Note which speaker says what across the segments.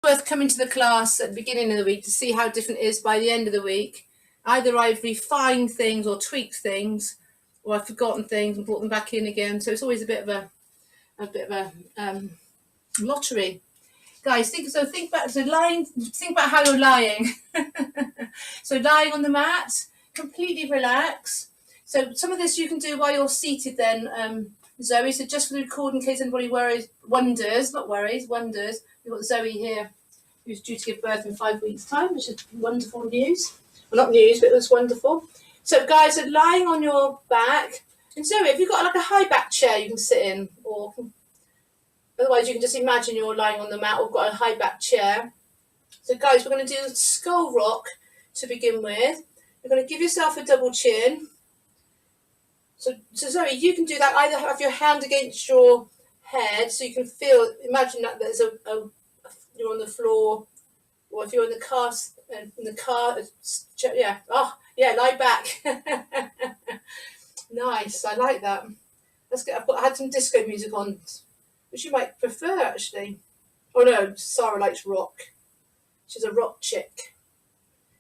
Speaker 1: worth coming to the class at the beginning of the week to see how different it is by the end of the week. Either I've refined things or tweaked things, or I've forgotten things and brought them back in again. So it's always a bit of a lottery. Guys, think about how you're lying. So lying on the mat, completely relax. So some of this you can do while you're seated then, Zoe. So just for the record, in case anybody wonders, we've got Zoe here, who's due to give birth in 5 weeks' time, which is wonderful news. Well, not news, but it was wonderful. So guys, are lying on your back. And Zoe, have you got like a high back chair you can sit in, or otherwise you can just imagine you're lying on the mat or got a high back chair. So guys, we're going to do skull rock to begin with. You're going to give yourself a double chin. So Zoe, you can do that. Either have your hand against your head so you can imagine that there's you're on the floor, or if you're in the car, lie back. Nice, I like that. I had some disco music on, which you might prefer actually. Oh no, Sarah likes rock. She's a rock chick.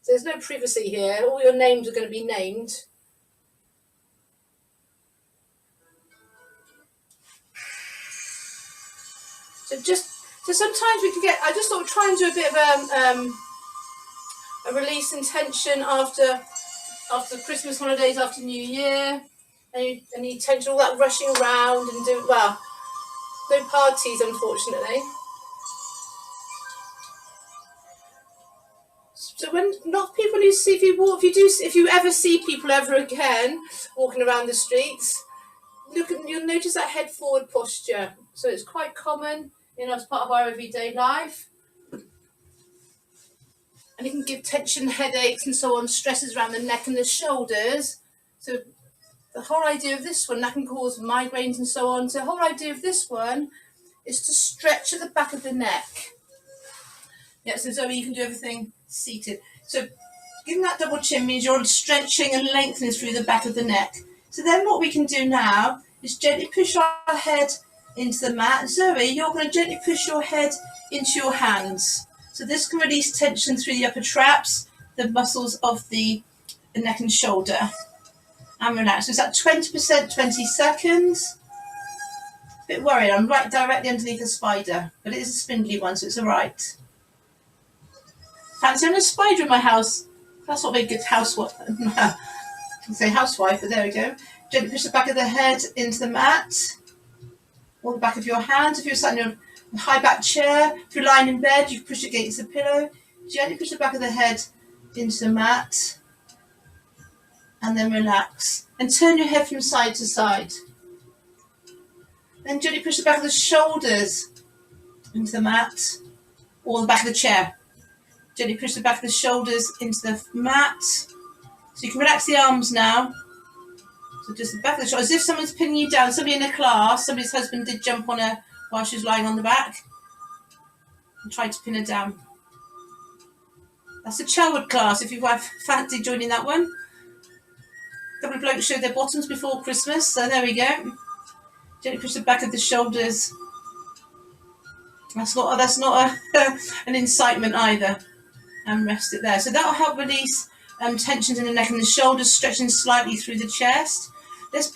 Speaker 1: So there's no privacy here. All your names are going to be named. So sometimes we can get. I just thought we'd try and do a bit of a release in tension after the Christmas holidays, after New Year. Any tension, all that rushing around and doing well. No parties, unfortunately. So when not people you see, if you ever see people ever again walking around the streets, you'll notice that head forward posture. So it's quite common, as part of our everyday life. And it can give tension, headaches, and so on, stresses around the neck and the shoulders. So the whole idea of this one, that can cause migraines and so on. So the whole idea of this one is to stretch at the back of the neck. Yeah, so Zoe, you can do everything seated. So giving that double chin means you're stretching and lengthening through the back of the neck. So then what we can do now is gently push our head into the mat. Zoe, you're going to gently push your head into your hands. So this can release tension through the upper traps, the muscles of the neck and shoulder. And relax. So it's at 20%, 20 seconds. A bit worried, I'm right directly underneath the spider, but it is a spindly one, so it's all right. Fancy having a spider in my house. That's not very good housewife. I can say housewife, but there we go. Gently push the back of the head into the mat, or the back of your hands. If you're sat in a high back chair, if you're lying in bed, you push it against the pillow. Gently push the back of the head into the mat, and then relax. And turn your head from side to side. Then gently push the back of the shoulders into the mat, or the back of the chair. Gently push the back of the shoulders into the mat. So you can relax the arms now. So just the back of the shoulders, as if someone's pinning you down. Somebody in a class, somebody's husband did jump on her while she was lying on the back and tried to pin her down. That's a childhood class if you fancy joining that one. A couple of blokes showed their bottoms before Christmas, so there we go. Gently push the back of the shoulders. That's not an incitement either. And rest it there. So that will help release tensions in the neck and the shoulders, stretching slightly through the chest. Let's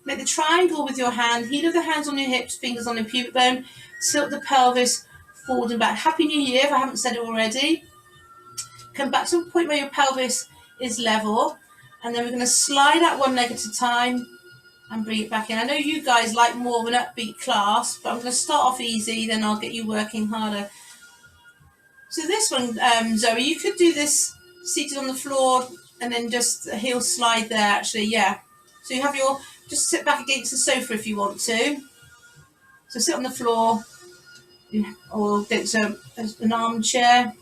Speaker 1: make the triangle with your hand. Heel of the hands on your hips, fingers on the pubic bone. Tilt the pelvis forward and back. Happy New Year if I haven't said it already. Come back to a point where your pelvis is level. And then we're going to slide out one leg at a time and bring it back in. I know you guys like more of an upbeat class, but I'm going to start off easy, then I'll get you working harder. So this one, Zoe, you could do this seated on the floor and then just a heel slide there, actually, yeah. So you have just sit back against the sofa if you want to. So sit on the floor or against an armchair.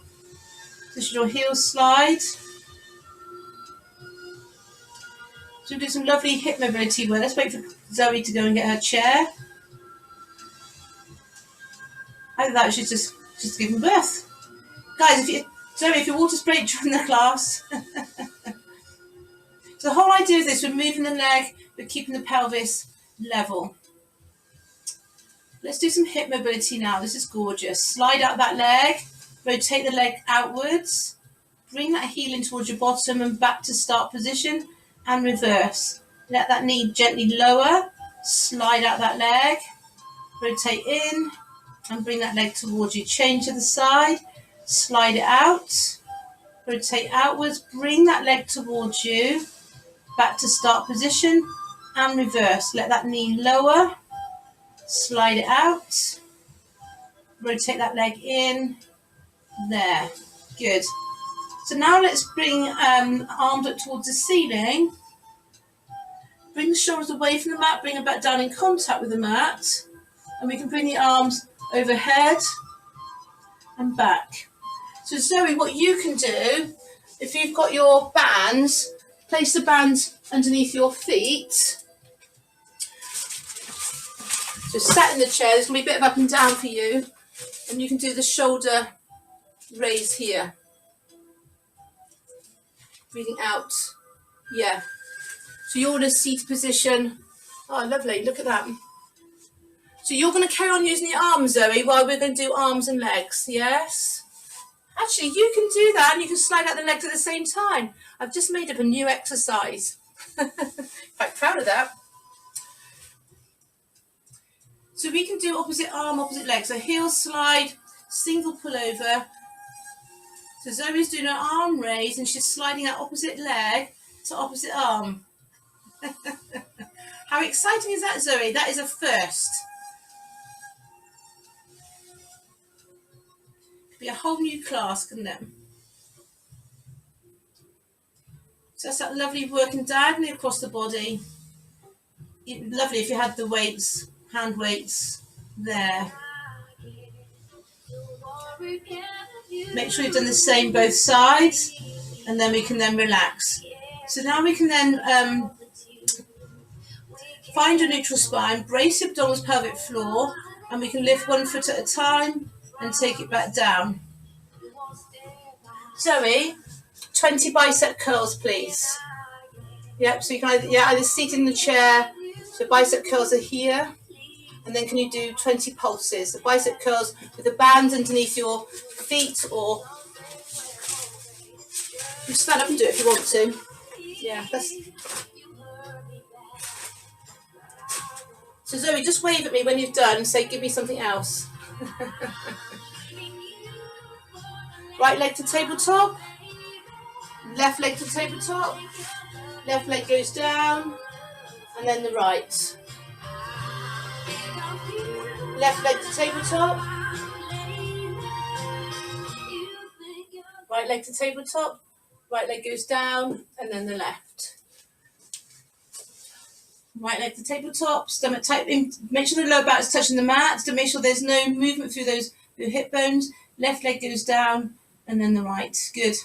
Speaker 1: This is your heel slide. So we'll do some lovely hip mobility work. Let's wait for Zoe to go and get her chair. Either that or she's just giving birth. Guys, if your water's break during the class. So the whole idea of this, we're moving the leg, but keeping the pelvis level. Let's do some hip mobility now. This is gorgeous. Slide out that leg. Rotate the leg outwards. Bring that heel in towards your bottom and back to start position and reverse. Let that knee gently lower. Slide out that leg. Rotate in and bring that leg towards you. Change to the side. Slide it out. Rotate outwards. Bring that leg towards you. Back to start position and reverse. Let that knee lower. Slide it out. Rotate that leg in. There. Good. So now let's bring arms up towards the ceiling. Bring the shoulders away from the mat, bring them back down in contact with the mat. And we can bring the arms overhead and back. So Zoe, what you can do, if you've got your bands, place the bands underneath your feet. So sat in the chair, there's going to be a bit of up and down for you. And you can do the shoulder raise here. Breathing out. Yeah. So you're in a seated position. Oh, lovely. Look at that. So you're going to carry on using your arms, Zoe, while we're going to do arms and legs. Yes? Actually, you can do that and you can slide out the legs at the same time. I've just made up a new exercise. Quite proud of that. So we can do opposite arm, opposite leg. So heel slide, single pull over. So Zoe's doing an arm raise and she's sliding that opposite leg to opposite arm. How exciting is that, Zoe? That is a first. Could be a whole new class, couldn't it? So that's that lovely working diagonally across the body. Lovely if you had the weights, hand weights there. Make sure you've done the same both sides, and then we can then relax. So now we can then find your neutral spine, brace your abdominals, pelvic floor, and we can lift one foot at a time and take it back down. Zoe, 20 bicep curls, please. Yep, so you can either seat in the chair, so bicep curls are here, and then can you do 20 pulses? The bicep curls with the bands underneath your feet, or you stand up and do it if you want to. Yeah, that's... So Zoe, just wave at me when you've done and say, give me something else. Right leg to tabletop. Left leg to tabletop. Left leg goes down. And then the right. Left leg to tabletop. Right leg to tabletop. Right leg goes down. And then the left. Right leg to tabletop, stomach tight in. Make sure the lower back is touching the mat to make sure there's no movement through those hip bones. Left leg goes down and then the right. Good.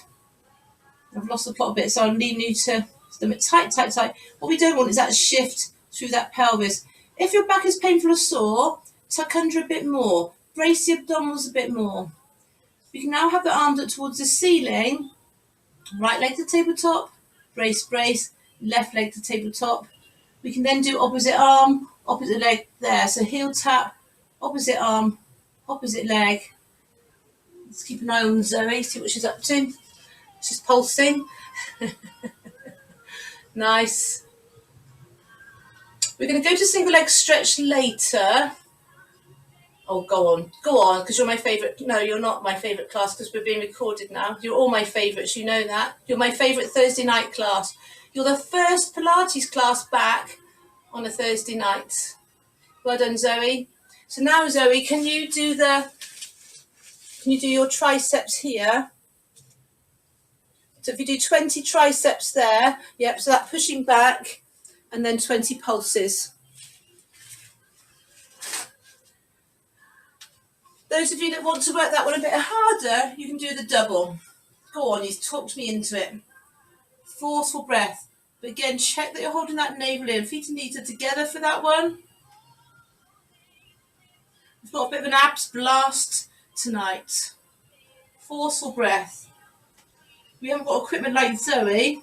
Speaker 1: I've lost the plot a bit, so I'm leaving you to stomach tight, tight, tight. What we don't want is that shift through that pelvis. If your back is painful or sore, tuck under a bit more. Brace the abdominals a bit more. We can now have the arms up towards the ceiling. Right leg to tabletop, brace, brace. Left leg to tabletop. We can then do opposite arm, opposite leg there. So heel tap, opposite arm, opposite leg. Let's keep an eye on Zoe, see what she's up to. She's pulsing. Nice. We're going to go to single leg stretch later. Oh, go on, because you're my favourite. No, you're not my favourite class because we're being recorded now. You're all my favourites, you know that. You're my favourite Thursday night class. You're the first Pilates class back on a Thursday night. Well done, Zoe. So now, Zoe, can you do your triceps here? So if you do 20 triceps there, yep, so that pushing back, and then 20 pulses. Those of you that want to work that one a bit harder, you can do the double. Go on, you've talked me into it. Forceful breath. But again, check that you're holding that navel in. Feet and knees are together for that one. We've got a bit of an abs blast tonight. Forceful breath. We haven't got equipment like Zoe,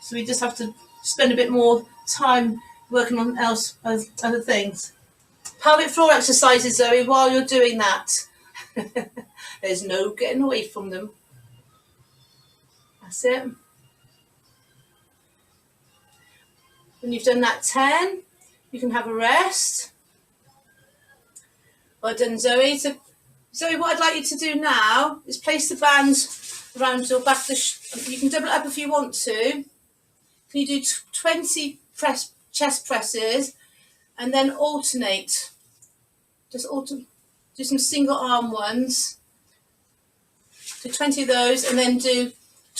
Speaker 1: so we just have to spend a bit more time working on other things. Pelvic floor exercises, Zoe, while you're doing that. There's no getting away from them. That's it. When you've done that 10, you can have a rest. Well done, Zoe. So, Zoe, what I'd like you to do now is place the bands around your back. You can double it up if you want to. Can you do 20 chest presses and then alternate? Just do some single arm ones. Do 20 of those and then do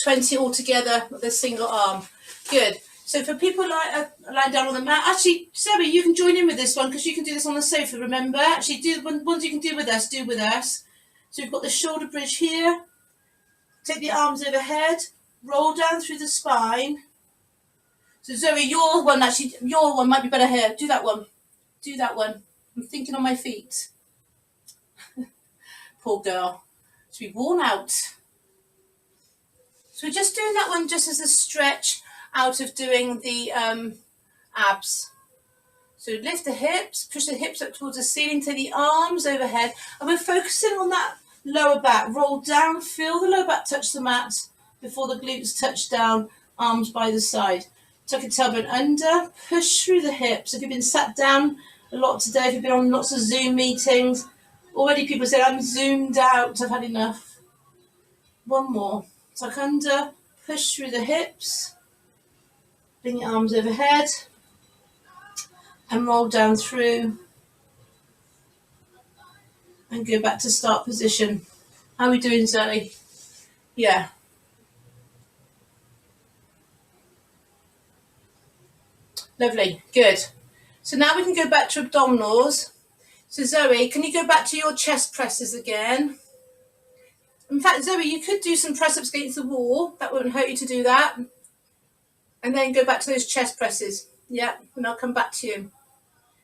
Speaker 1: 20 altogether with a single arm. Good. So for people lying down on the mat, actually, Zoe, you can join in with this one because you can do this on the sofa, remember? Actually, do the ones you can do with us, do with us. So we've got the shoulder bridge here. Take the arms overhead, roll down through the spine. So Zoe, your one might be better here. Do that one. Do that one. I'm thinking on my feet. Poor girl. To be worn out. So we're just doing that one just as a stretch out of doing the abs. So lift the hips, push the hips up towards the ceiling, take the arms overhead, and we're focusing on that lower back. Roll down, feel the lower back touch the mat before the glutes touch down, arms by the side. Tuck your tailbone under, push through the hips. If you've been sat down a lot today, if you've been on lots of Zoom meetings, already people said, I'm zoomed out, I've had enough. One more. Tuck under, push through the hips, bring your arms overhead, and roll down through, and go back to start position. How are we doing, Zoe? Yeah. Lovely, good. So now we can go back to abdominals. So Zoe, can you go back to your chest presses again? In fact, Zoe, you could do some press-ups against the wall. That wouldn't hurt you to do that. And then go back to those chest presses. Yeah, and I'll come back to you.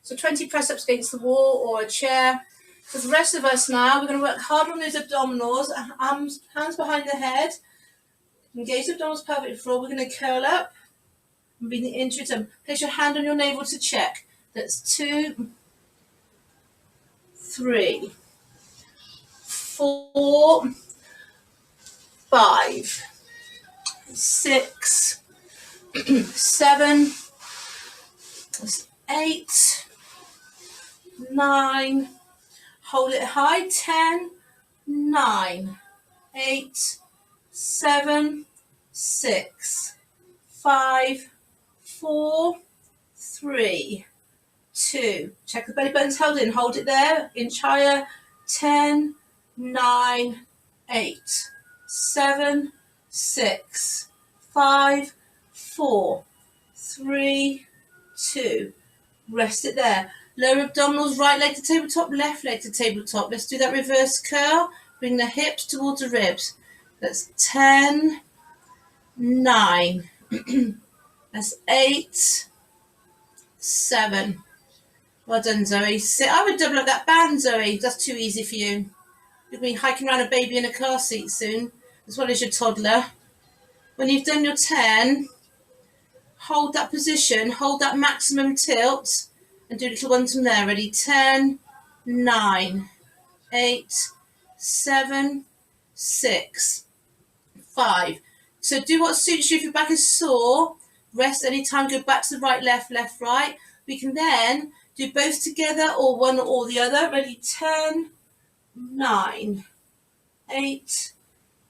Speaker 1: So 20 press-ups against the wall or a chair. For the rest of us now, we're going to work hard on those abdominals. Hands behind the head. Engage the abdominals pelvic floor. We're going to curl up and bring the into your place your hand on your navel to check. That's 2, 3, 4, 5, 6, 7, 8, 9, hold it high, 10, 9, 8, 7, 6, 5, 4, 3, 2. Check the belly button's held in, hold it there, inch higher, 10, 9, 8, 7, 6, 5, 4, 3, 2. Rest it there. Lower abdominals, right leg to tabletop, left leg to tabletop. Let's do that reverse curl. Bring the hips towards the ribs. That's 10, 9. That's 8, 7. Well done, Zoe. I would double up that band, Zoe. That's too easy for you. You'll be hiking around a baby in a car seat soon, as well as your toddler. When you've done your 10, hold that position, hold that maximum tilt, and do little ones from there. Ready? 10, 9, 8, 7, 6, 5. So do what suits you. If your back is sore, rest anytime, go back to the right, left, left, right. We can then do both together or one or the other. Ready? 10, 9, 8,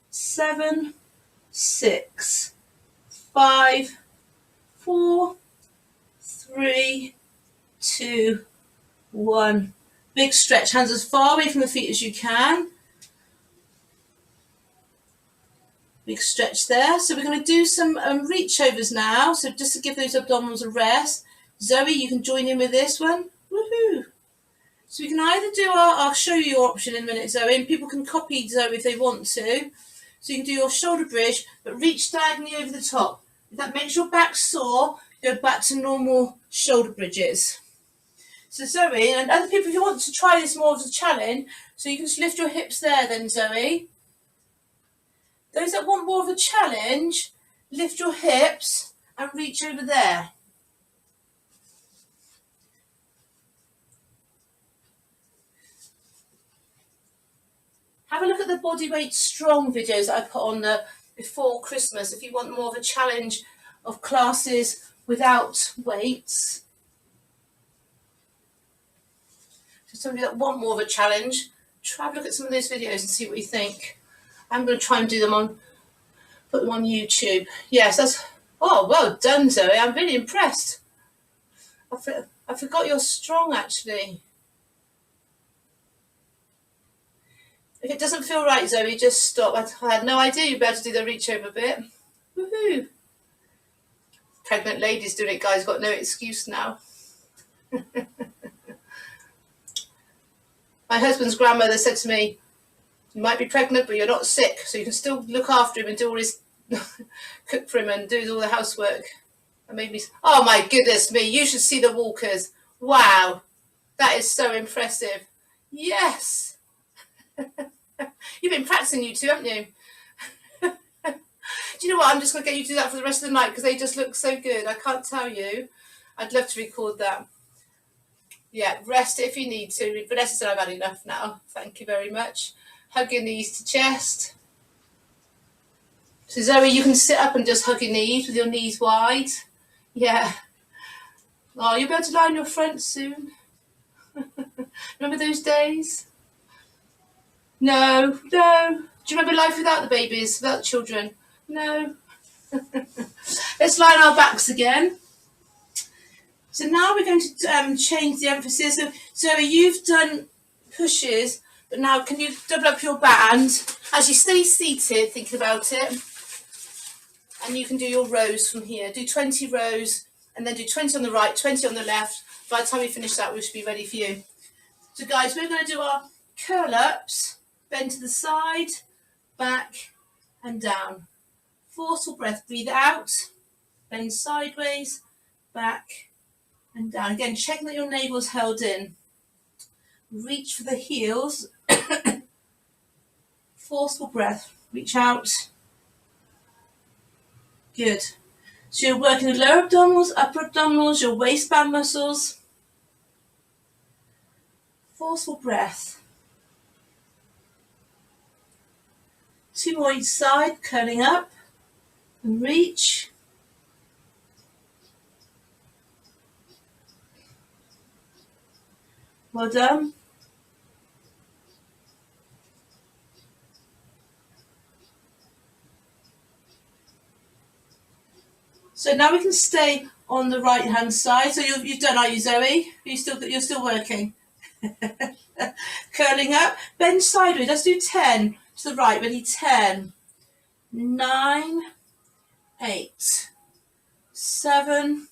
Speaker 1: 7, 6, 5, 4, 3, 2, 1. Big stretch. Hands as far away from the feet as you can. Big stretch there. So we're going to do some reach overs now. So just to give those abdominals a rest. Zoe, you can join in with this one. Woohoo! So we can either do I'll show you your option in a minute, Zoe, and people can copy Zoe if they want to. So you can do your shoulder bridge, but reach diagonally over the top. If that makes your back sore, go back to normal shoulder bridges. So Zoe, and other people, if you want to try this more as a challenge, so you can just lift your hips there then, Zoe. Those that want more of a challenge, lift your hips and reach over there. Have a look at the body weight strong videos that I put on before Christmas if you want more of a challenge of classes without weights. For some of you that want more of a challenge, try and look at some of those videos and see what you think. I'm going to try and do them put them on YouTube. Yes, that's, oh, well done, Zoe. I'm really impressed. I forgot you're strong, actually. If it doesn't feel right, Zoe, just stop. I had no idea you'd be able to do the reach over bit. Woohoo! Pregnant ladies doing it, guys. Got no excuse now. My husband's grandmother said to me, you might be pregnant, but you're not sick, so you can still look after him and do all his cook for him and do all the housework. And made me, oh my goodness me, you should see the walkers. Wow, that is so impressive. Yes. You've been practicing, you two, haven't you? Do you know what? I'm just going to get you to do that for the rest of the night because they just look so good. I can't tell you. I'd love to record that. Yeah, rest if you need to. Vanessa said I've had enough now. Thank you very much. Hug your knees to chest. So Zoe, you can sit up and just hug your knees with your knees wide. Yeah. Oh, you'll be able to lie on your front soon. Remember those days? No. Do you remember life without the babies, without the children? No. Let's lie on our backs again. So now we're going to change the emphasis. So Zoe, you've done pushes, but now can you double up your band as you stay seated, thinking about it, and you can do your rows from here. Do 20 rows, and then do 20 on the right, 20 on the left. By the time we finish that, we should be ready for you. So guys, we're going to do our curl-ups, bend to the side, back, and down. Forceful breath, breathe out, bend sideways, back, and down. Again, checking that your navel's held in. Reach for the heels. Forceful breath. Reach out. Good. So you're working the lower abdominals, upper abdominals, your waistband muscles. Forceful breath. 2 more each side, curling up and reach. Well done. So now we can stay on the right hand side. So you've done, are you, Zoe? You're still working. Curling up, bend sideways. Let's do 10 to the right. Ready? 10, 9, 8, 7,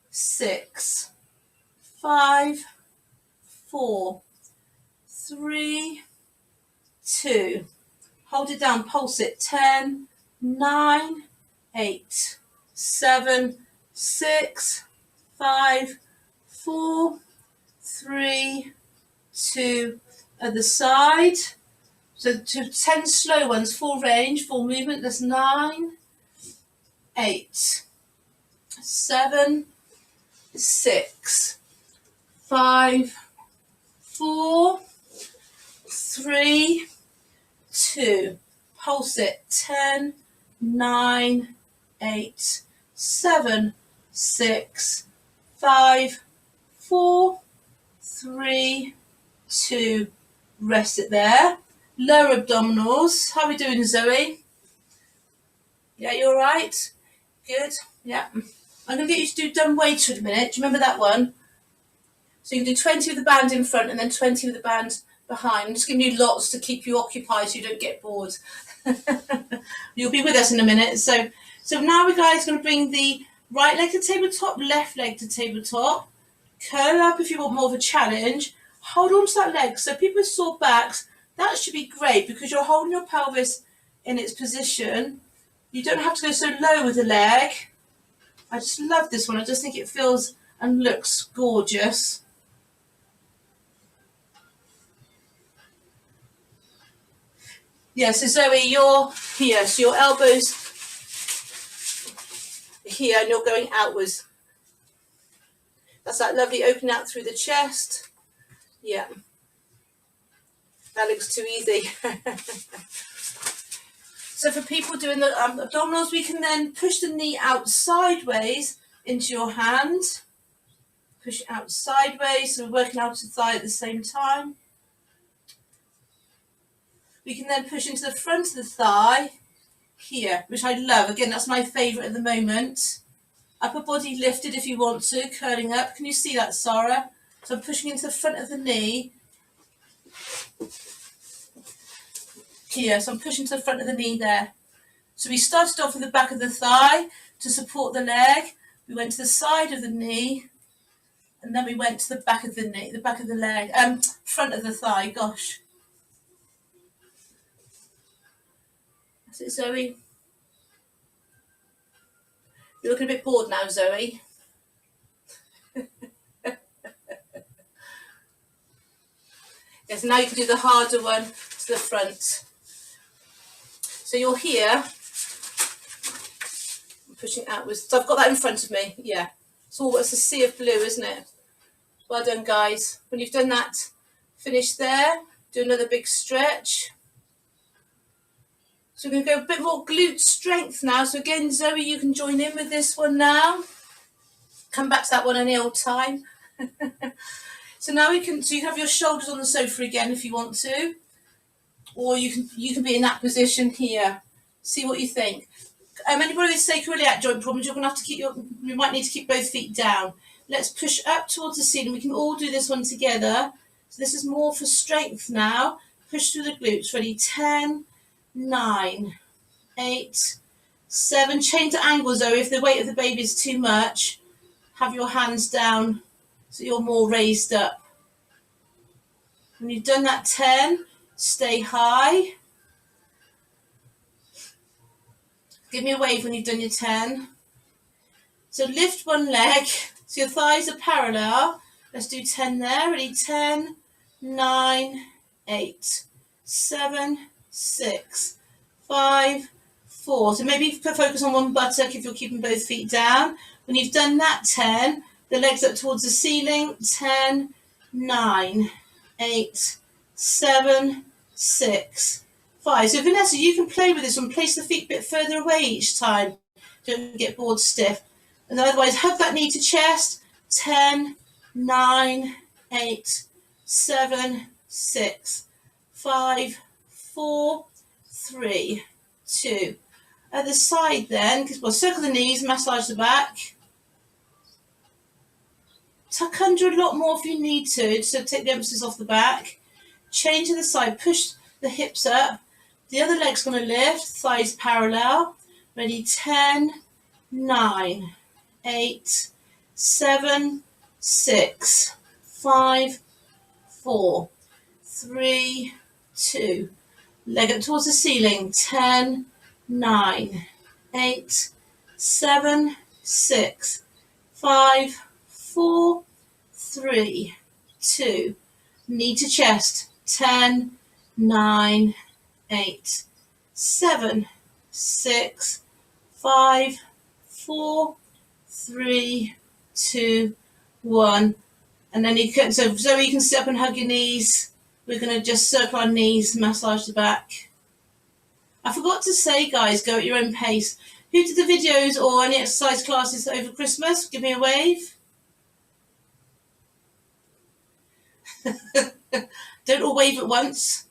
Speaker 1: 6, 5, 4, 3, 2. Hold it down, pulse it. 10, 9, 8, 7, 6, 5, 4, 3, 2. Other side. So 10 slow ones, full range, full movement. That's 9, 8, 7, 6, 5, 4, 3, 2. Pulse it. 10, 9, 8, 7, 6, 5, 4, 3, 2. Rest it there. Lower abdominals. How are we doing, Zoe? Yeah, you all right? Good. Yeah. I'm going to get you to do dumb weights in a minute. Do you remember that one? So you can do 20 with the band in front and then 20 with the band behind. I'm just giving you lots to keep you occupied so you don't get bored. You'll be with us in a minute. So now we're guys going to bring the right leg to tabletop, left leg to tabletop. Curl up if you want more of a challenge. Hold on to that leg. So people with sore backs, that should be great because you're holding your pelvis in its position. You don't have to go so low with the leg. I just love this one. I just think it feels and looks gorgeous. Yeah, so Zoe, you're here. So your elbows here and you're going outwards. That's that lovely opening out through the chest. Yeah. That looks too easy. So for people doing the abdominals, we can then push the knee out sideways into your hand. Push it out sideways, so we're working out the thigh at the same time. We can then push into the front of the thigh here, which I love. Again, that's my favourite at the moment. Upper body lifted if you want to, curling up. Can you see that, Sarah? So I'm pushing into the front of the knee. Here, so I'm pushing to the front of the knee there. So we started off with the back of the thigh to support the leg. We went to the side of the knee, and then we went to the back of the knee, the back of the leg, front of the thigh. Gosh. That's it, Zoe. You're looking a bit bored now, Zoe. Yes, now you can do the harder one to the front. So you're here, I'm pushing outwards. So I've got that in front of me, yeah. It's a sea of blue, isn't it? Well done, guys. When you've done that, finish there, do another big stretch. So we're going to go a bit more glute strength now. So again, Zoe, you can join in with this one now. Come back to that one any old time. So now you can have your shoulders on the sofa again if you want to. Or you can be in that position here. See what you think. Anybody with sacroiliac joint problems, you're going to have to you might need to keep both feet down. Let's push up towards the ceiling. We can all do this one together. So this is more for strength now. Push through the glutes. Ready? 10, 9, 8, 7. Change the angle, Zoe. If the weight of the baby is too much, have your hands down so you're more raised up. When you've done that 10, stay high. Give me a wave when you've done your 10. So lift one leg, so your thighs are parallel. Let's do 10 there. Ready? 10, 9, 8, 7, 6, 5, 4. So maybe focus on one buttock if you're keeping both feet down. When you've done that 10, the legs up towards the ceiling. 10, 9, 8, 7, 6, 5. So Vanessa, you can play with this one. Place the feet a bit further away each time. Don't get bored stiff. And otherwise, hug that knee to chest. 10, 9, 8, 7, 6, 5, 4, 3, 2. At the side then, circle the knees, massage the back. Tuck under a lot more if you need to, so take the emphasis off the back. Change to the side, push the hips up. The other leg's going to lift, thighs parallel. Ready? 10, 9, 8, 7, 6, 5, 4, 3, 2. Leg up towards the ceiling. 10, 9, 8, 7, 6, 5, 4, 3, 2. Knee to chest. 10, 9, 8, 7, 6, 5, 4, 3, 2, 1. And then so Zoe, you can sit up and hug your knees. We're going to just circle our knees, massage the back. I forgot to say, guys, go at your own pace. Who did the videos or any exercise classes over Christmas? Give me a wave. Don't all wave at once.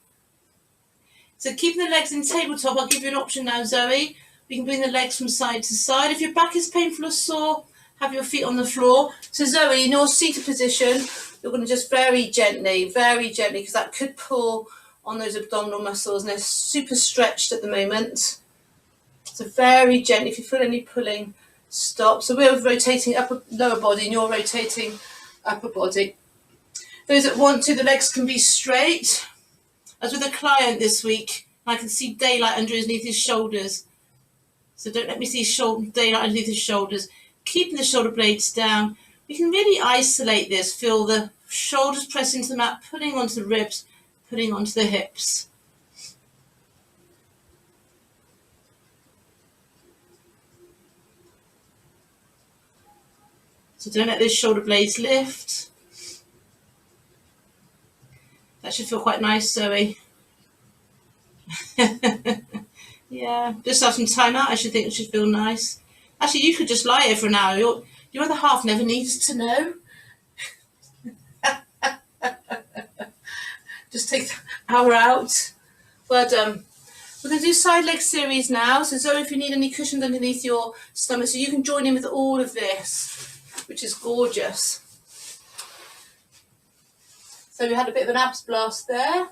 Speaker 1: So keeping the legs in tabletop, I'll give you an option now, Zoe. We can bring the legs from side to side. If your back is painful or sore, have your feet on the floor. So Zoe, in your seated position, you're going to just very gently, because that could pull on those abdominal muscles and they're super stretched at the moment. So very gently, if you feel any pulling, stop. So we're rotating lower body and you're rotating upper body. Those that want to, the legs can be straight. I was with a client this week, and I can see daylight underneath his shoulders. So don't let me see daylight underneath his shoulders. Keeping the shoulder blades down. We can really isolate this. Feel the shoulders press into the mat, pulling onto the ribs, pulling onto the hips. So don't let those shoulder blades lift. That should feel quite nice, Zoe. Yeah, just have some time out. I should think it should feel nice. Actually, you could just lie here for an hour. Your other half never needs to know. Just take the hour out. But we're going to do side leg series now. So Zoe, if you need any cushions underneath your stomach, so you can join in with all of this, which is gorgeous. So we had a bit of an abs blast there.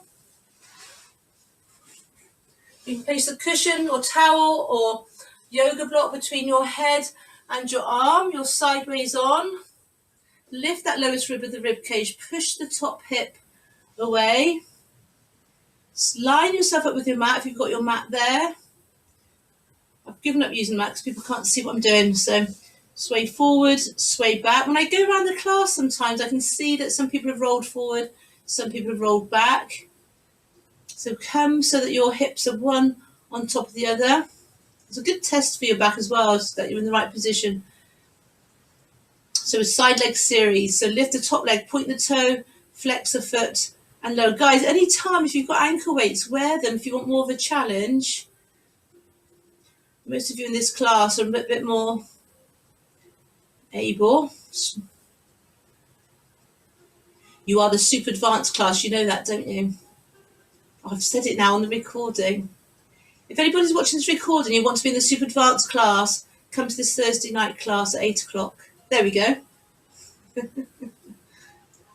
Speaker 1: You can place a cushion or towel or yoga block between your head and your arm. You're sideways on. Lift that lowest rib of the rib cage. Push the top hip away. Line yourself up with your mat if you've got your mat there. I've given up using mat because people can't see what I'm doing. So sway forward, sway back. When I go around the class sometimes I can see that some people have rolled forward, some people have rolled back. So come so that your hips are one on top of the other. It's a good test for your back as well, so that you're in the right position. So a side leg series. So lift the top leg, point the toe, flex the foot, and lower. Guys, any time if you've got ankle weights, wear them if you want more of a challenge. Most of you in this class are a bit more able. You are the super advanced class, you know that, don't you? I've said it now on the recording. If anybody's watching this recording and you want to be in the super advanced class, come to this Thursday night class at 8 o'clock. There we go.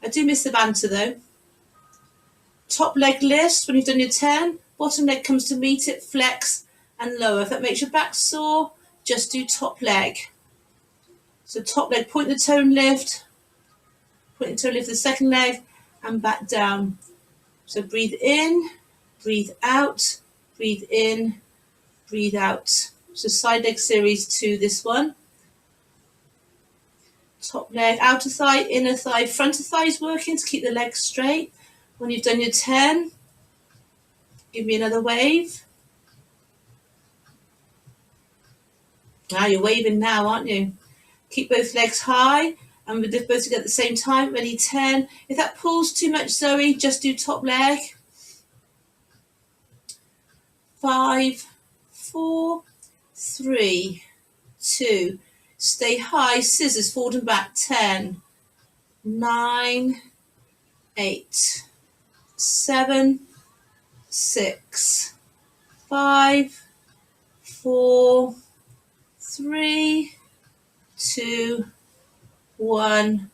Speaker 1: I do miss the banter though. Top leg lifts when you've done your 10. Bottom leg comes to meet it, flex and lower. If that makes your back sore, just do top leg. So top leg, point the toe and lift. Point the toe, lift the second leg and back down. So breathe in, breathe out, breathe in, breathe out. So side leg series 2, this one. Top leg, outer thigh, inner thigh, front of thigh is working to keep the legs straight. When you've done your 10, give me another wave. Now you're waving now, aren't you? Keep both legs high and we lift both together at the same time. Ready, 10. If that pulls too much, Zoe, just do top leg. 5, 4, 3, 2. Stay high, scissors forward and back. 10, 9, 8, 7, 6, 5, 4, 3, 2, 1.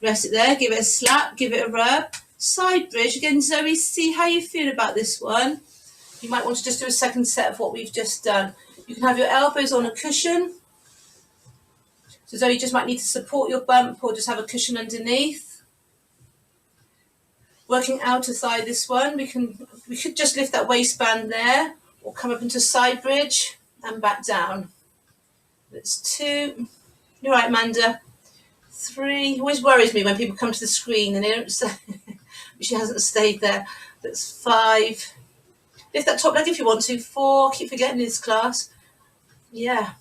Speaker 1: Rest it there. Give it a slap. Give it a rub. Side bridge. Again, Zoe, see how you feel about this one. You might want to just do a second set of what we've just done. You can have your elbows on a cushion. So Zoe, you just might need to support your bump or just have a cushion underneath. Working outer thigh this one. We could just lift that waistband there or come up into side bridge and back down. That's 2. You're right, Amanda. 3. It always worries me when people come to the screen and they don't say she hasn't stayed there. That's 5. Lift that top leg if you want to. 4. Keep forgetting this class. Yeah.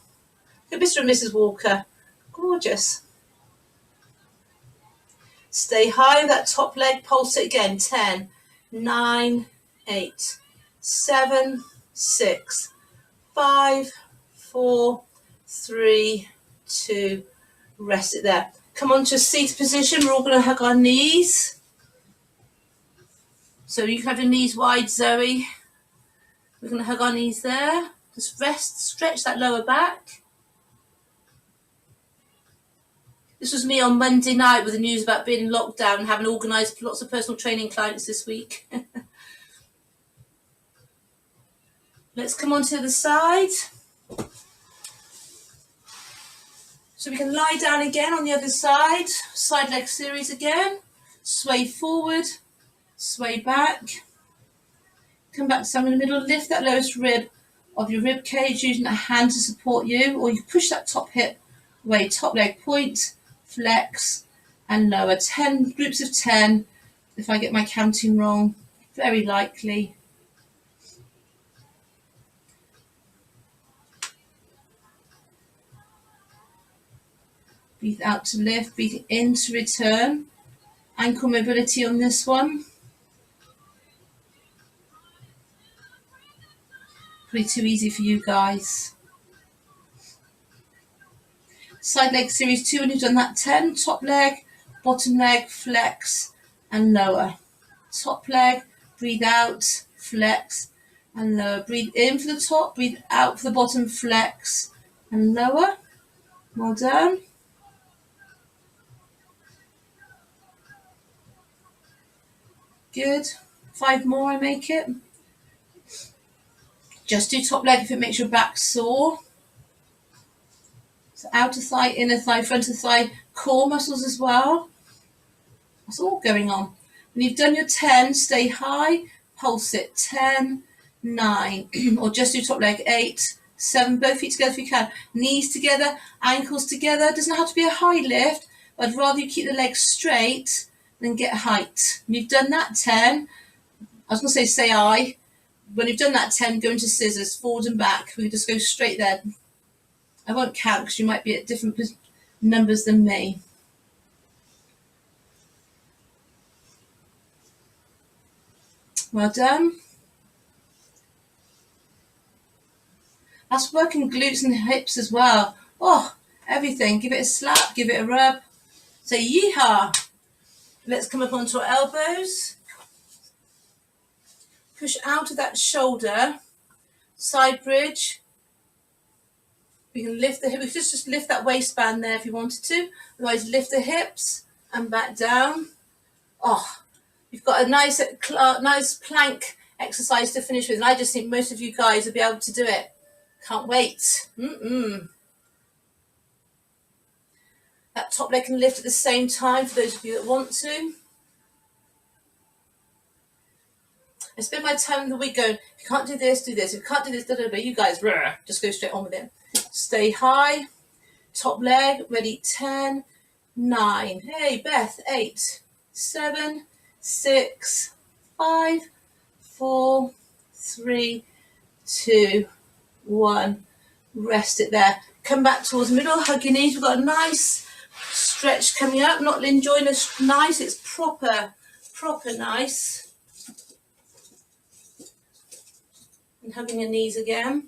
Speaker 1: Good Mr. and Mrs. Walker. Gorgeous. Stay high with that top leg. Pulse it again. 10, 9, 8, 7, 6, 5, 4, 3, 2. Rest it there. Come on to a seated position. We're all going to hug our knees. So you can have your knees wide, Zoe. We're going to hug our knees there. Just rest, stretch that lower back. This was me on Monday night with the news about being in lockdown and having organised lots of personal training clients this week. Let's come on to the side. So we can lie down again on the other side. Side leg series again. Sway forward, sway back. Come back to somewhere in the middle. Lift that lowest rib of your rib cage using a hand to support you. Or you push that top hip away. Top leg point, flex and lower. 10 groups of 10. If I get my counting wrong, very likely. Breathe out to lift, breathe in to return. Ankle mobility on this one. Probably too easy for you guys. Side leg series 2, when you've done that 10, top leg, bottom leg, flex and lower. Top leg, breathe out, flex and lower. Breathe in for the top, breathe out for the bottom, flex and lower. Well done. Good. 5 more, I make it. Just do top leg if it makes your back sore. So outer thigh, inner thigh, front of thigh, core muscles as well. That's all going on. When you've done your 10, stay high, pulse it. 10, 9, or just do top leg. 8, 7, both feet together if you can. Knees together, ankles together. It doesn't have to be a high lift, but I'd rather you keep the legs straight than get height. When you've done that 10, I was going to say I. When you've done that 10, go into scissors, forward and back. We can just go straight there. I won't count because you might be at different numbers than me. Well done. That's working glutes and hips as well. Oh, everything. Give it a slap, give it a rub. Say yeehaw. Let's come up onto our elbows. Push out of that shoulder, side bridge. We can lift the hip. We can just lift that waistband there if you wanted to. Otherwise, lift the hips and back down. Oh, you've got a nice plank exercise to finish with. And I just think most of you guys will be able to do it. Can't wait. That top leg can lift at the same time for those of you that want to. I spend my time in the week going, if you can't do this, do this. If you can't do this, but you guys, just go straight on with it. Stay high. Top leg, ready, 10, 9. Hey, Beth, 8, 7, 6, 5, 4, 3, 2, 1. Rest it there. Come back towards the middle, hug your knees. We've got a nice stretch coming up. Not enjoying us nice, it's proper nice. And hugging your knees again.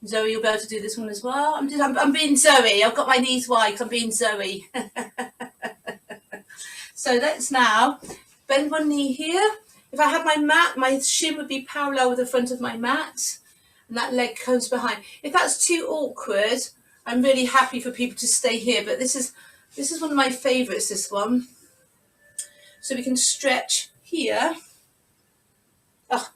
Speaker 1: Zoe, you'll be able to do this one as well. I'm being Zoe. I've got my knees wide because I'm being Zoe. So let's now bend one knee here. If I had my mat, my shin would be parallel with the front of my mat. And that leg comes behind. If that's too awkward, I'm really happy for people to stay here. But this is one of my favourites, this one. So we can stretch here. Oh,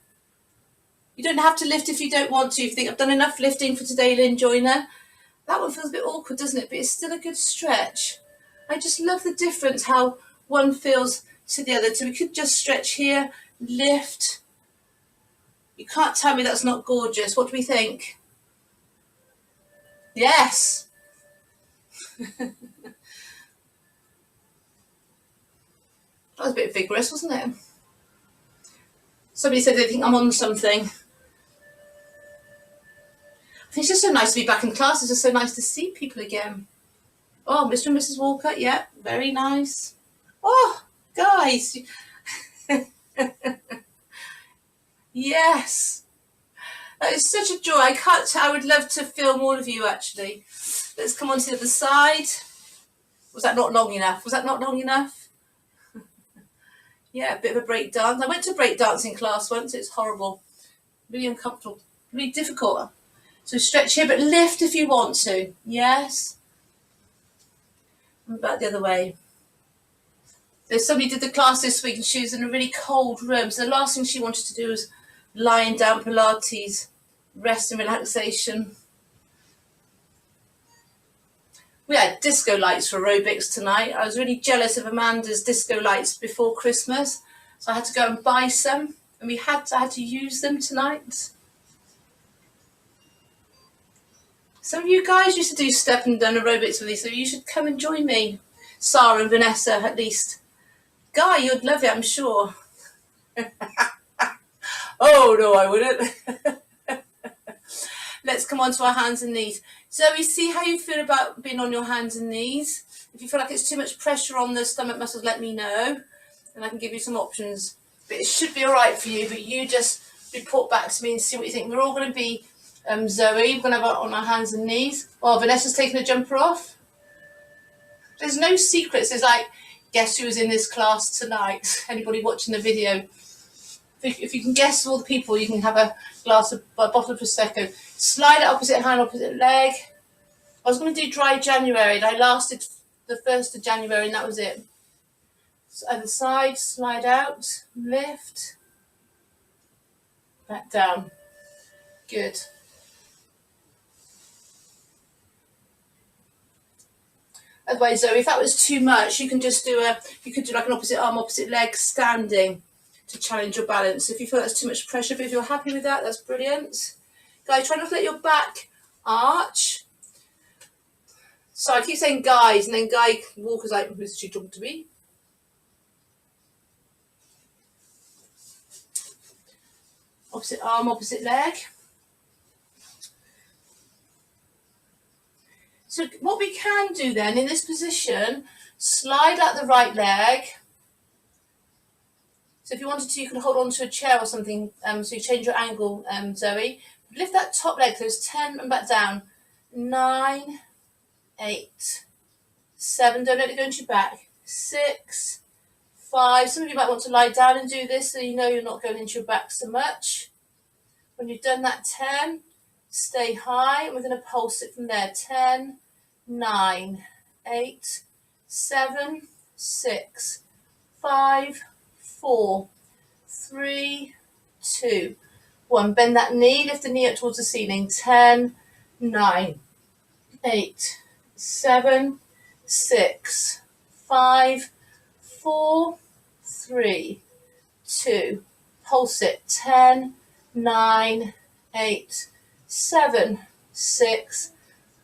Speaker 1: you don't have to lift if you don't want to. If you think I've done enough lifting for today, Lynn Joyner. That one feels a bit awkward, doesn't it? But it's still a good stretch. I just love the difference, how one feels to the other. So we could just stretch here, lift. You can't tell me that's not gorgeous. What do we think? Yes. That was a bit vigorous, wasn't it? Somebody said they think I'm on something. I think it's just so nice to be back in class. It's just so nice to see people again. Oh, Mr. and Mrs. Walker, yeah, very nice. Oh, guys. Yes. That is such a joy. I would love to film all of you, actually. Let's come on to the other side. Was that not long enough? Was that not long enough? Yeah, a bit of a break dance. I went to break dancing class once. It's horrible. Really uncomfortable. Really difficult. So stretch here, but lift if you want to. Yes. And back the other way. So somebody did the class this week and she was in a really cold room. So the last thing she wanted to do was lying down Pilates, rest and relaxation. We had disco lights for aerobics tonight. I was really jealous of Amanda's disco lights before Christmas. So I had to go and buy some. And I had to use them tonight. Some of you guys used to do step and done aerobics with me, so you should come and join me. Sarah and Vanessa, at least. Guy, you'd love it, I'm sure. Oh, no, I wouldn't. Let's come on to our hands and knees. Zoe, see how you feel about being on your hands and knees. If you feel like it's too much pressure on the stomach muscles, let me know, and I can give you some options. But it should be all right for you, but you just report back to me and see what you think. We're all going to be Zoe. We're going to have it on our hands and knees. Oh, Vanessa's taking the jumper off. There's no secrets. It's like, guess who was in this class tonight? Anybody watching the video? If you can guess all the people, you can have a bottle of Prosecco. Slide it opposite hand, opposite leg. I was going to do dry January, and I lasted the 1st of January, and that was it. So other side, slide out, lift, back down. Good. Otherwise, Zoe, if that was too much, you can just do like an opposite arm, opposite leg, standing to challenge your balance. If you feel that's too much pressure, but if you're happy with that, that's brilliant. Guys, try not to let your back arch. So I keep saying guys, and then Guy Walker's like, who's she talking to me? Opposite arm, opposite leg. So what we can do then in this position, slide out the right leg. So if you wanted to, you can hold on to a chair or something, so you change your angle, Zoe. Lift that top leg, so it's 10 and back down. 9, 8, 7, don't let it go into your back. 6, 5, some of you might want to lie down and do this so you know you're not going into your back so much. When you've done that 10, stay high, and we're going to pulse it from there. 10, 9, 8, 7, 6, 5, 4, 3, 2, 1. Bend that knee, lift the knee up towards the ceiling. 10, 9, 8, 7, 6, 5, 4, 3, 2. Pulse it. 10, 9, 8, 7, 6,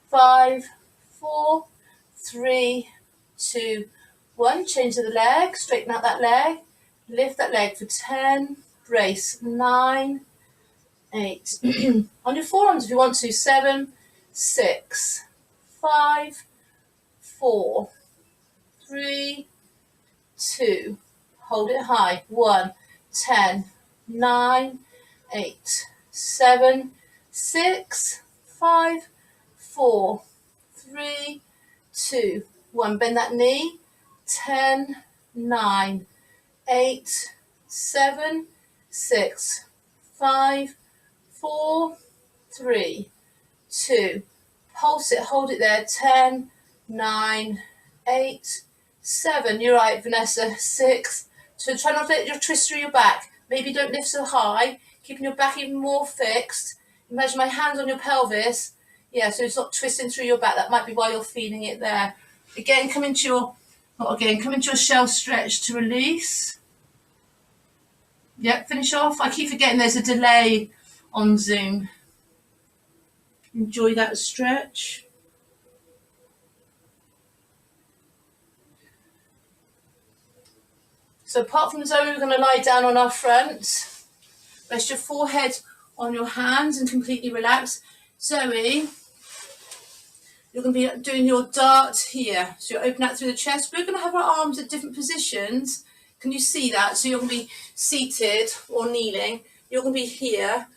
Speaker 1: 5, 4, 3, 2, 1. Change to the leg. Straighten out that leg. Lift that leg for 10. Brace. 9, 8. On your forearms if you want to. 7, 6, 5, 4, 3, 2. Hold it high. 1, 10, 9, 8, 7, 6, 5, 4, 3, 2, 1. Bend that knee. 10, 9, 8, 7, 6, 5, 4, 3, 2. Pulse it, hold it there. 10, 9, 8, 7. You're right, Vanessa. 6. So try not to let your twist through your back. Maybe don't lift so high, keeping your back even more fixed. Imagine my hands on your pelvis. Yeah, so it's not twisting through your back. That might be why you're feeling it there. Again, come into your shell stretch to release. Yep, finish off. I keep forgetting there's a delay on Zoom. Enjoy that stretch. So apart from Zoe, we're going to lie down on our front. Rest your forehead on your hands and completely relax. Zoe, you're going to be doing your dart here. So you open out through the chest. We're going to have our arms at different positions. Can you see that? So you're going to be seated or kneeling. You're going to be here,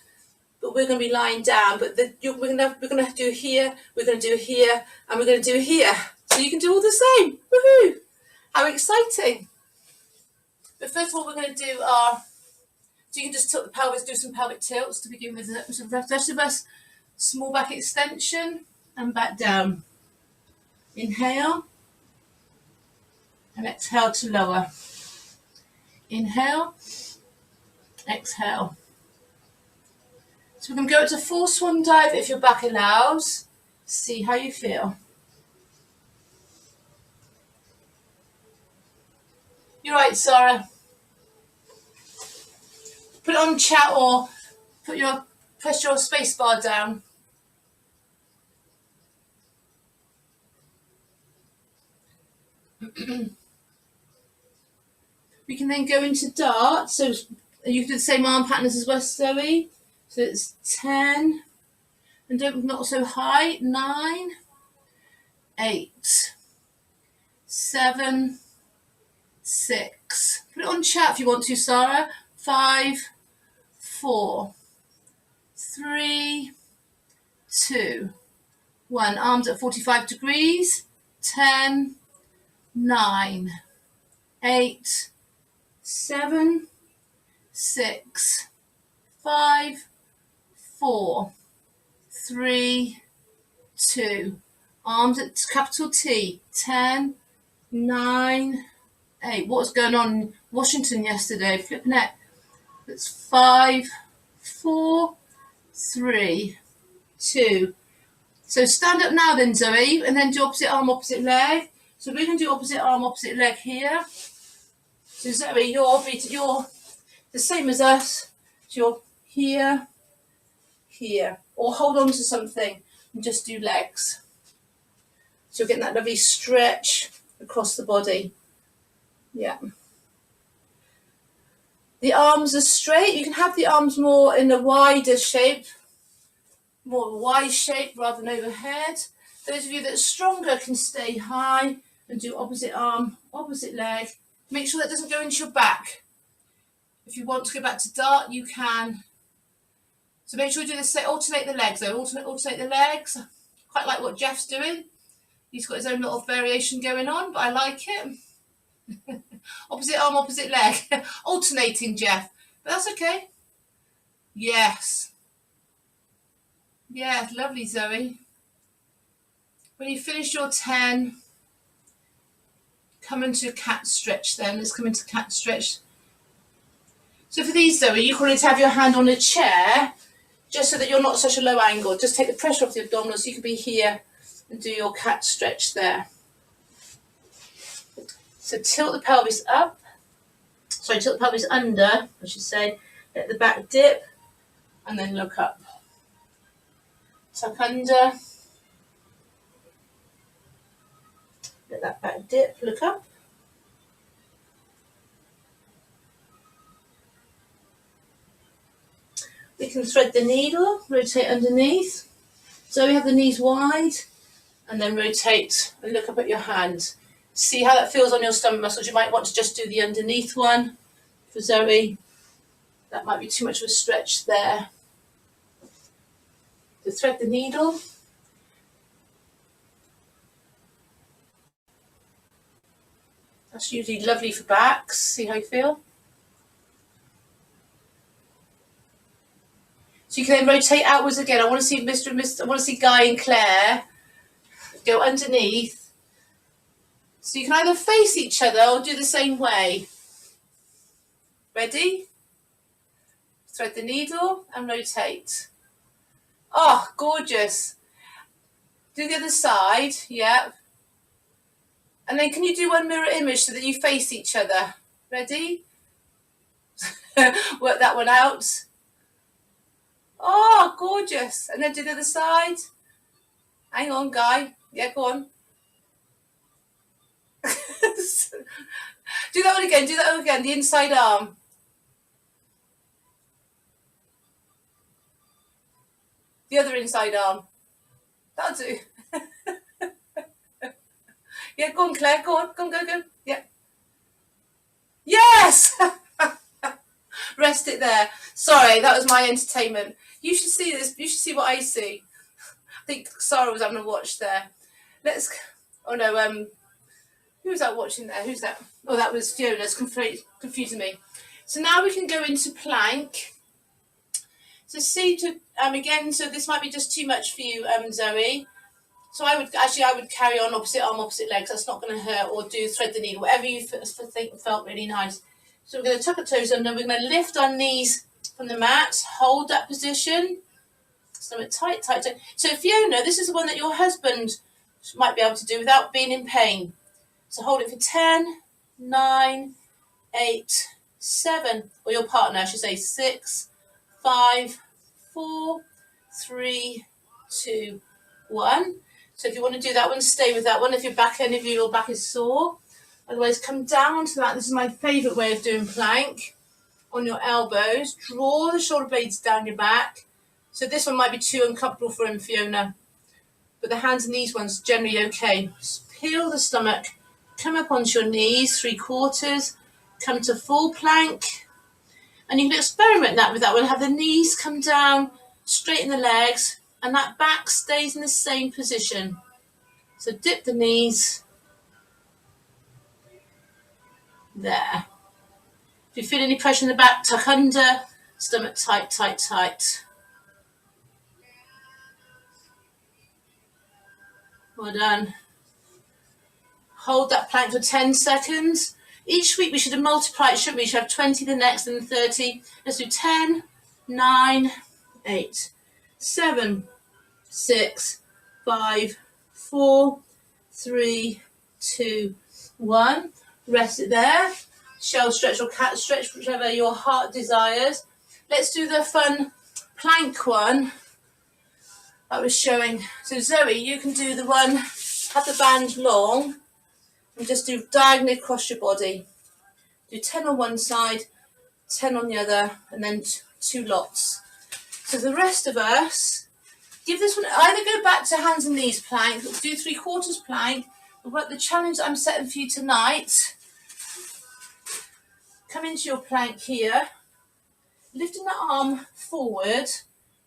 Speaker 1: but we're going to be lying down. But we're going to do here, we're going to do here, and we're going to do here. So you can do all the same. Woohoo! How exciting! But first of all, we're going to do so you can just tilt the pelvis, do some pelvic tilts to begin with. So the rest of us, small back extension and back down. Inhale and exhale to lower. Inhale, exhale. So we're going to go to full swan dive if your back allows. See how you feel. You're right, Sarah. Put it on chat or press your space bar down. We can then go into dart. So you can do the same arm patterns as well, Zoe. So it's 10, and not so high. 9, 8, 7, 6. Put it on chat if you want to, Sarah. 5, 4, 3, 2, 1. Arms at 45 degrees. 10, 9, 8, 7, 6, 5, 4, 3, 2. Arms at capital T. 10, 9, 8. What was going on in Washington yesterday? Flipping it. It's 5, 4, 3, 2. So stand up now then, Zoe, and then do opposite arm, opposite leg. So we're going to do opposite arm, opposite leg here. So Zoe, you're the same as us. So you're here, here. Or hold on to something and just do legs. So you're getting that lovely stretch across the body. Yeah. The arms are straight. You can have the arms more in a wider shape, more of a wide shape rather than overhead. Those of you that are stronger can stay high and do opposite arm, opposite leg. Make sure that doesn't go into your back. If you want to go back to dart, you can. So make sure you do this, alternate the legs though, alternate the legs. Quite like what Jeff's doing. He's got his own little variation going on, but I like it. Opposite arm, opposite leg. Alternating, Jeff. But that's okay. Yes. Yeah, lovely, Zoe. When you finish your 10, come into a cat stretch then. Let's come into cat stretch. So for these, Zoe, you need to have your hand on a chair just so that you're not such a low angle. Just take the pressure off the abdominals so you can be here and do your cat stretch there. So tilt the pelvis up. Sorry, tilt the pelvis under, I should say. Let the back dip and then look up. Tuck under. Let that back dip, look up. We can thread the needle, rotate underneath. So we have the knees wide and then rotate and look up at your hand. See how that feels on your stomach muscles. You might want to just do the underneath one for Zoe. That might be too much of a stretch there. So thread the needle. That's usually lovely for backs. See how you feel? So you can then rotate outwards again. I want to see Mr. and Mr. I want to see Guy and Claire go underneath. So you can either face each other or do the same way. Ready? Thread the needle and rotate. Oh, gorgeous. Do the other side. Yep. And then can you do one mirror image so that you face each other? Ready? Work that one out. Oh, gorgeous. And then do the other side. Hang on, Guy. Yeah, go on. Do that one again. Do that one again. The inside arm. The other inside arm. That'll do. Yeah, go on, Claire. Go on. Go. Yeah. Yes! Rest it there. Sorry, that was my entertainment. You should see this. You should see what I see. I think Sarah was having a watch there. Oh no, who was that watching there? Who's that? Oh, that was Fiona. It's confusing me. So now we can go into plank. So see to again. So this might be just too much for you, Zoe. So I would carry on opposite arm, opposite legs. That's not going to hurt. Or do thread the needle, whatever you think felt really nice. So we're going to tuck our toes under. We're going to lift our knees from the mat. Hold that position. Stomach tight. So Fiona, this is the one that your husband might be able to do without being in pain. So hold it for 10, 9, 8, 7, or your partner, I should say 6, 5, 4, 3, 2, 1. So if you want to do that one, stay with that one. If your back is sore. Otherwise, come down to that. This is my favourite way of doing plank. On your elbows, draw the shoulder blades down your back. So this one might be too uncomfortable for him, Fiona. But the hands and these ones generally okay. Just peel the stomach, come up onto your knees, 3/4, come to full plank. And you can experiment that with that one. Have the knees come down, straighten the legs, and that back stays in the same position. So dip the knees. There. If you feel any pressure in the back, tuck under, stomach tight, tight, tight. Well done. Hold that plank for 10 seconds. Each week we should have multiplied, shouldn't we? We should have 20 the next and 30. Let's do 10, 9, 8, 7, 6, 5, 4, 3, 2, 1. Rest it there. Shell stretch or cat stretch, whichever your heart desires. Let's do the fun plank one I was showing. So Zoe, you can do the one, have the band long, and just do diagonally across your body. Do 10 on one side, 10 on the other, and then 2 lots. So the rest of us, give this one, either go back to hands and knees plank, or do 3/4 plank. But the challenge I'm setting for you tonight, come into your plank here, lifting that arm forward,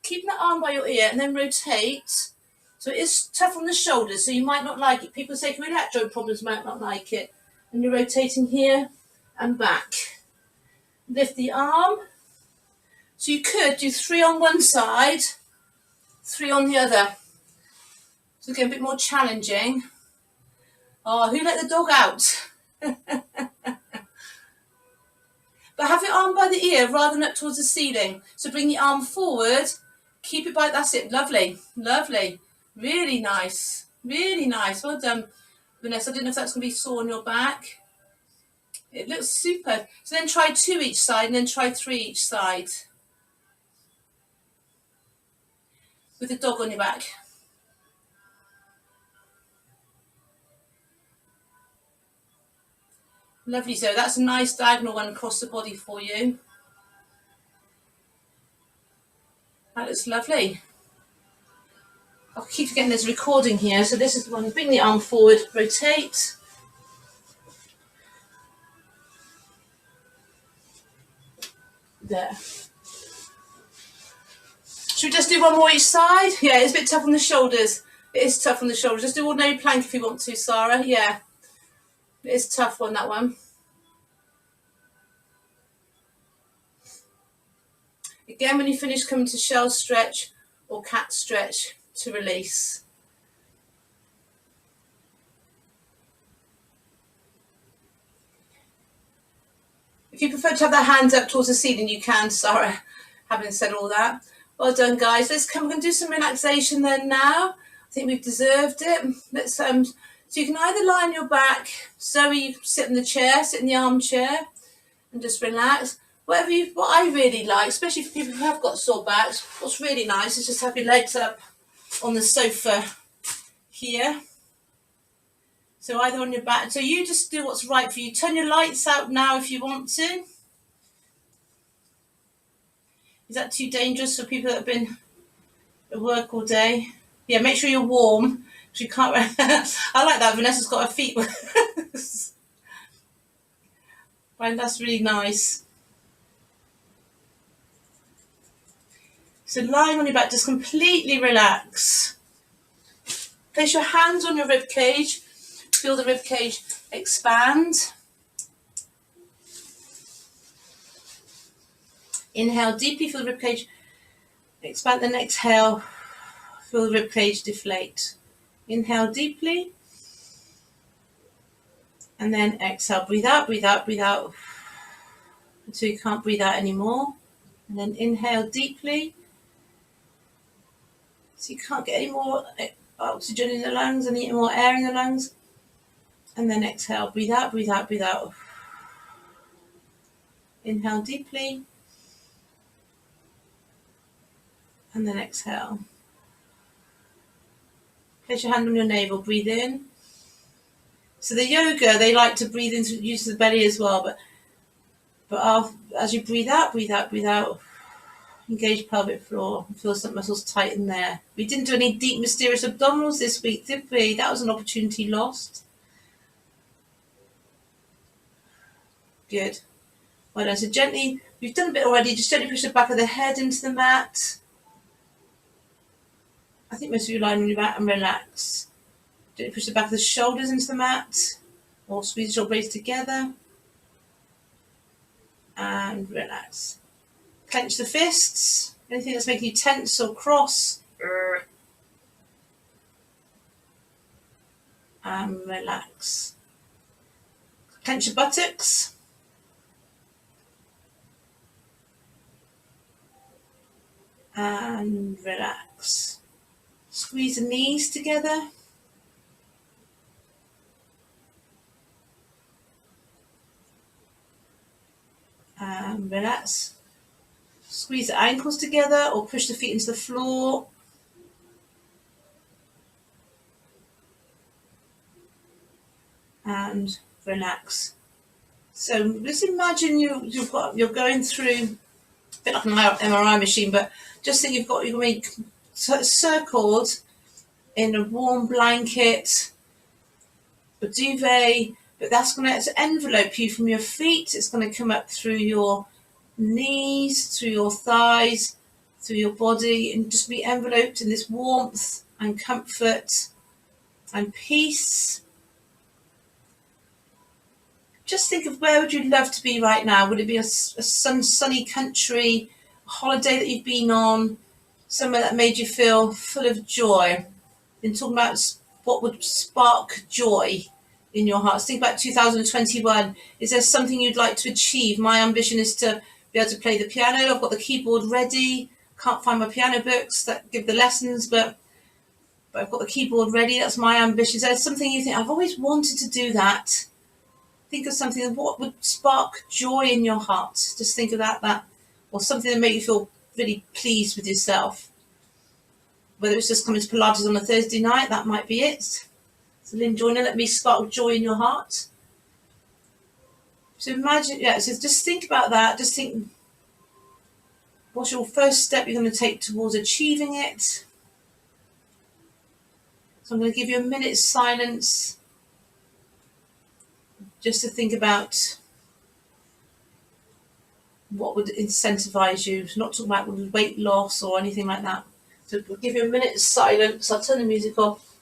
Speaker 1: keeping that arm by your ear, and then rotate. So it is tough on the shoulders, so you might not like it. People say, with lat joint problems, might not like it. And you're rotating here and back. Lift the arm. So you could do 3 on one side, 3 on the other. So again, a bit more challenging. Oh, who let the dog out? But have your arm by the ear rather than up towards the ceiling. So bring the arm forward, keep it by, that's it, lovely, lovely. Really nice, really nice. Well done, Vanessa. I don't know if that's going to be sore on your back. It looks super. So then try 2 each side and then try 3 each side. With the dog on your back. Lovely, so that's a nice diagonal one across the body for you. That looks lovely. I'll keep forgetting there's a recording here. So this is the one, bring the arm forward, rotate. There. Should we just do one more each side? Yeah, it's a bit tough on the shoulders. It is tough on the shoulders. Just do ordinary plank if you want to, Sarah. Yeah. It's a tough one, that one. Again, when you finish, come to shell stretch or cat stretch to release. If you prefer to have that hand up towards the ceiling, you can, Sarah, having said all that. Well done, guys. Let's come and do some relaxation then now. I think we've deserved it. Let's so you can either lie on your back, Zoe, sit in the chair, sit in the armchair, and just relax. What I really like, especially for people who have got sore backs, what's really nice is just have your legs up on the sofa here. So either on your back. So you just do what's right for you. Turn your lights out now if you want to. Is that too dangerous for people that have been at work all day? Yeah, make sure you're warm. You can't. I like that. Vanessa's got her feet. Right, that's really nice. So lying on your back, just completely relax. Place your hands on your rib cage. Feel the rib cage expand. Inhale deeply, feel the rib cage expand. Then exhale, feel the rib cage deflate. Inhale deeply, and then exhale. Breathe out, breathe out, breathe out until you can't breathe out anymore. And then inhale deeply, so you can't get any more oxygen in the lungs and any more air in the lungs. And then exhale, breathe out, breathe out, breathe out. Inhale deeply, and then exhale. Place your hand on your navel, breathe in. So the yoga, they like to breathe in, use the belly as well, but as you breathe out, breathe out, breathe out, engage pelvic floor, feel some muscles tighten there. We didn't do any deep, mysterious abdominals this week, did we? That was an opportunity lost. Good. Well done. So gently, you've done a bit already, just gently push the back of the head into the mat. I think most of you lying on your mat and relax. Gently push the back of the shoulders into the mat, or squeeze the shoulder blades together. And relax. Clench the fists. Anything that's making you tense or cross. And relax. Clench your buttocks. And relax. Squeeze the knees together. And relax. Squeeze the ankles together or push the feet into the floor. And relax. So just imagine you're going through a bit like an MRI machine, but just think you're going to be circled in a warm blanket, a duvet, but that's going to envelope you from your feet. It's going to come up through your knees, through your thighs, through your body, and just be enveloped in this warmth and comfort and peace. Just think of where would you love to be right now? Would it be a sunny country, a holiday that you've been on, somewhere that made you feel full of joy? Been talking about what would spark joy in your hearts. Think about 2021. Is there something you'd like to achieve? My ambition is to be able to play the piano. I've got the keyboard ready. Can't find my piano books that give the lessons, but I've got the keyboard ready. That's my ambition. Is there something you think, I've always wanted to do that? Think of something, what would spark joy in your heart? Just think of that, or something that make you feel really pleased with yourself. Whether it's just coming to Pilates on a Thursday night, that might be it. So Lynn Joyner, let me spark joy in your heart. So imagine, so just think about that. Just think, what's your first step you're going to take towards achieving it? So I'm going to give you a minute's silence just to think about what would incentivize you. Not talking about weight loss or anything like that. So we'll give you a minute's silence. I'll turn the music off.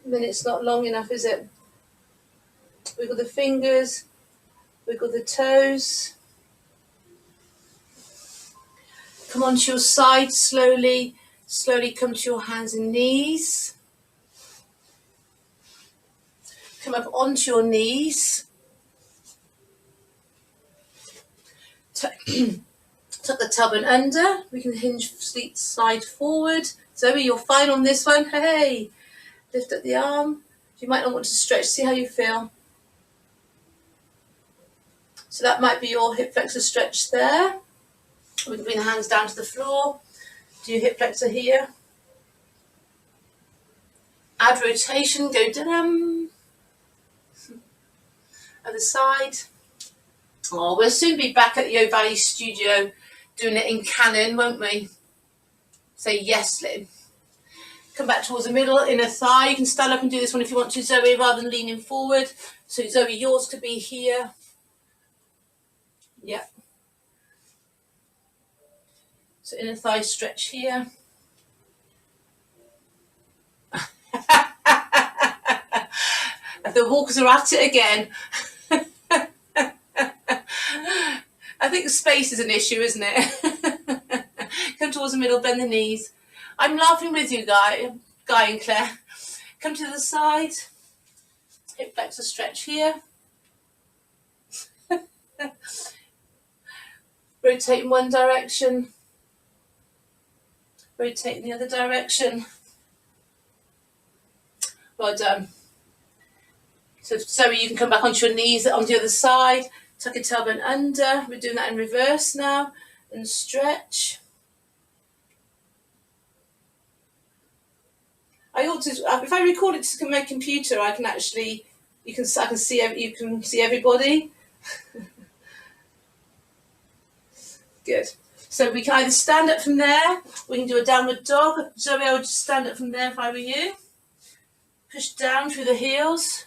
Speaker 1: A minute's not long enough, is it? Wiggle the fingers, wiggle the toes. Come onto your side slowly. Slowly come to your hands and knees. Come up onto your knees. Tuck the turbin under. We can hinge feet slide forward. Zoe, you're fine on this one. Hey, lift up the arm. You might not want to stretch. See how you feel. So that might be your hip flexor stretch there. We can bring the hands down to the floor. Do your hip flexor here. Add rotation. Go down. Other side. Oh, we'll soon be back at the O Valley studio doing it in Canon, won't we? Say yes, Lynn. Come back towards the middle, inner thigh. You can stand up and do this one if you want to, Zoe, rather than leaning forward. So Zoe, yours could be here. Yeah. So inner thigh stretch here. The walkers are at it again. I think space is an issue, isn't it? Come towards the middle, bend the knees. I'm laughing with you, Guy and Claire. Come to the side. Hip flexor stretch here. Rotate in one direction. Rotate in the other direction. Well done. So Zoe, you can come back onto your knees on the other side. Tuck your tailbone under. We're doing that in reverse now. And stretch. I ought to, if I record it to my computer, I can actually, I can see everybody. Good. So we can either stand up from there, we can do a downward dog. Zoe, I would just stand up from there if I were you. Push down through the heels.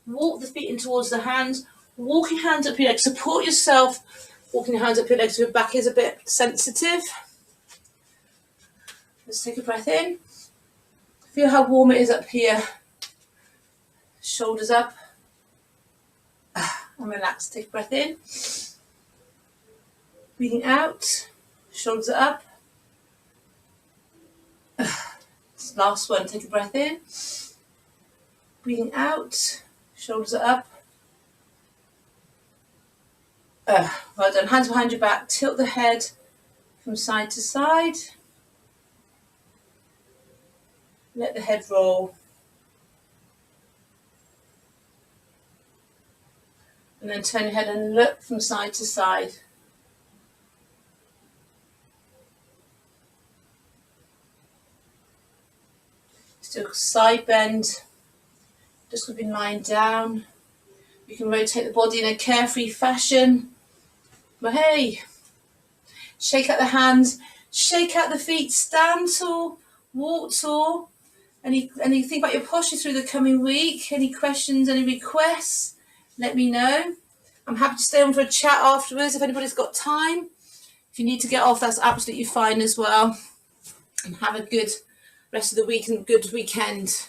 Speaker 1: Walk the feet in towards the hands. Walk your hands up your legs. Support yourself. Walking your hands up your legs so your back is a bit sensitive. Let's take a breath in. Feel how warm it is up here. Shoulders up. And relax. Take a breath in. Breathing out. Shoulders up. Last one. Take a breath in. Breathing out. Shoulders are up. Well done. Hands behind your back. Tilt the head from side to side. Let the head roll. And then turn your head and look from side to side. Still side bend. Just going to be lying down. You can rotate the body in a carefree fashion. But hey, shake out the hands, shake out the feet, stand tall, walk tall. Any think about your posture through the coming week? Any questions, any requests? Let me know. I'm happy to stay on for a chat afterwards if anybody's got time. If you need to get off, that's absolutely fine as well. And have a good rest of the week and good weekend.